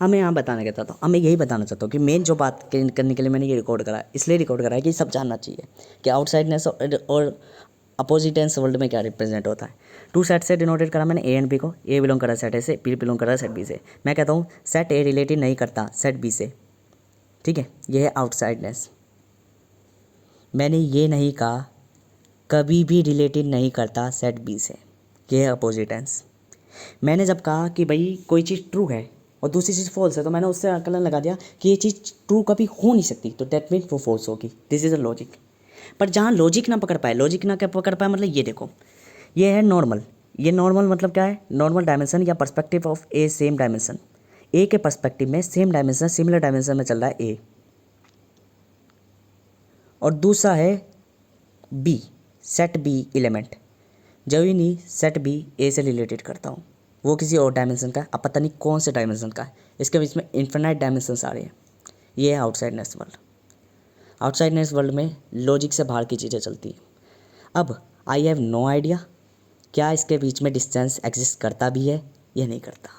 अब मैं यहाँ बताना चाहता हूँ, अब मैं यही बताना चाहता हूँ कि मेन जो बात करने के लिए मैंने ये रिकॉर्ड करा है, इसलिए रिकॉर्ड करा है कि सब जानना चाहिए कि आउटसाइडनेस और अपोजिटेंस वर्ल्ड में क्या रिप्रेजेंट होता है। टू सेट से डिनोटेड करा मैंने ए एंड बी को, ए बिलोंग करा सेट ए से, बी बिलोंग करा सेट बी से। मैं कहता हूँ सेट ए रिलेटेड नहीं करता सेट बी से, ठीक है, ये है आउटसाइडनेस। मैंने ये नहीं कहा कभी भी रिलेटेड नहीं करता सेट बी से, ये है अपोजिटेंस। मैंने जब कहा कि भाई कोई चीज़ ट्रू है और दूसरी चीज़ फॉल्स है, तो मैंने उससे आकलन लगा दिया कि ये चीज़ ट्रू कभी हो नहीं सकती, तो डेट मीन वो फॉल्स होगी। This is a logic. पर जहाँ लॉजिक ना पकड़ पाए, लॉजिक ना क्या पकड़ पाए, मतलब ये देखो, ये है नॉर्मल। ये नॉर्मल मतलब क्या है, नॉर्मल डायमेंशन या perspective of a same dimension. A के पर्सपेक्टिव में सेम डायमेंशन, सिमिलर डायमेंशन में चल रहा है ए, और दूसरा है बी, सेट बी एलिमेंट। जब ही नहीं सेट बी ए से रिलेटेड करता हूँ, वो किसी और डायमेंशन का है, अब पता नहीं कौन से डायमेंशन का है, इसके बीच में इन्फिनाइट डायमेंशंस आ रहे हैं। ये है आउटसाइडनेस वर्ल्ड। आउटसाइडनेस वर्ल्ड में लॉजिक से बाहर की चीज़ें चलती हैं। अब आई हैव नो आइडिया क्या इसके बीच में डिस्टेंस एग्जिस्ट करता भी है या नहीं करता।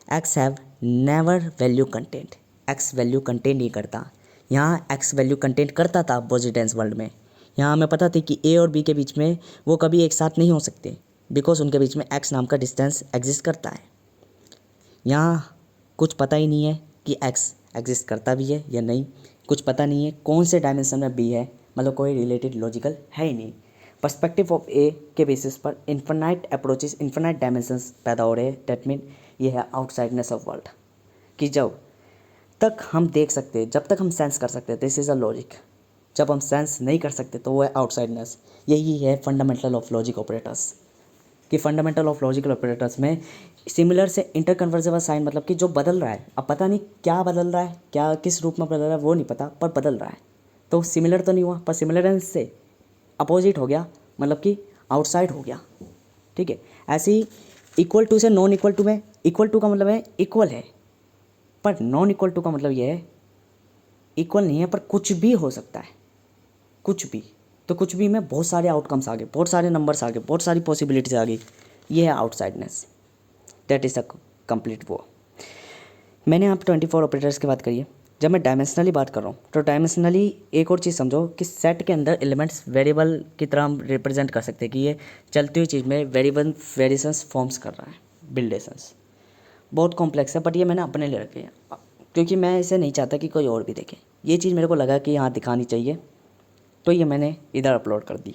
X have never value content, x value content नहीं करता। यहाँ एक्स वैल्यू कंटेंट करता था अपोजिटेंस वर्ल्ड में। यहाँ हमें पता थी कि ए और बी के बीच में वो कभी एक साथ नहीं हो सकते, बिकॉज उनके बीच में एक्स नाम का डिस्टेंस एग्जिस्ट करता है। यहाँ कुछ पता ही नहीं है कि एक्स एग्जिस्ट करता भी है या नहीं, कुछ पता नहीं है कौन से डायमेंशन में बी है, मतलब कोई रिलेटेड लॉजिकल है ही नहीं। पर्सपेक्टिव ऑफ ए के बेसिस पर इन्फिनाइट अप्रोचेस, इन्फिनाइट डायमेंशंस पैदा हो रहे हैं। डेट मीन ये है आउटसाइडनेस ऑफ वर्ल्ड, कि जब तक हम देख सकते हैं, जब तक हम सेंस कर सकते हैं, दिस इज़ अ लॉजिक। जब हम सेंस नहीं कर सकते तो वो है आउटसाइडनेस। यही है फंडामेंटल ऑफ लॉजिक ऑपरेटर्स, कि फंडामेंटल ऑफ लॉजिकल ऑपरेटर्स में सिमिलर से इंटरकन्वर्जेबल साइन, मतलब कि जो बदल रहा है, अब पता नहीं क्या बदल रहा है, क्या किस रूप में बदल रहा है वो नहीं पता, पर बदल रहा है। तो सिमिलर तो नहीं हुआ, पर सिमिलरेंस से अपोजिट हो गया, मतलब कि आउटसाइड हो गया, ठीक है। ऐसे ही इक्वल टू से नॉन इक्वल टू में, इक्वल टू का मतलब है इक्वल है, पर नॉन इक्वल टू का मतलब ये है इक्वल नहीं है, पर कुछ भी हो सकता है, कुछ भी। तो कुछ भी में बहुत सारे आउटकम्स आ गए, बहुत सारे नंबर्स आ गए, बहुत सारी पॉसिबिलिटीज आ गई। ये है आउटसाइडनेस, दैट इज़ अ कंप्लीट वो। मैंने आप 24 ऑपरेटर्स की बात करी है। जब मैं डायमेंशनली बात कर रहा हूँ तो डायमेंशनली एक और चीज़ समझो कि सेट के अंदर एलिमेंट्स वेरिएबल की तरह हम रिप्रेजेंट कर सकते हैं, कि ये चलती हुई चीज़ में वेरिएबल वेरिएशंस फॉर्म्स कर रहा है, बिल्डेशंस। बहुत कॉम्प्लेक्स है, बट ये मैंने अपने लिए रखे हैं, क्योंकि मैं इसे नहीं चाहता कि कोई और भी देखे। ये चीज़ मेरे को लगा कि यहाँ दिखानी चाहिए, तो ये मैंने इधर अपलोड कर दी।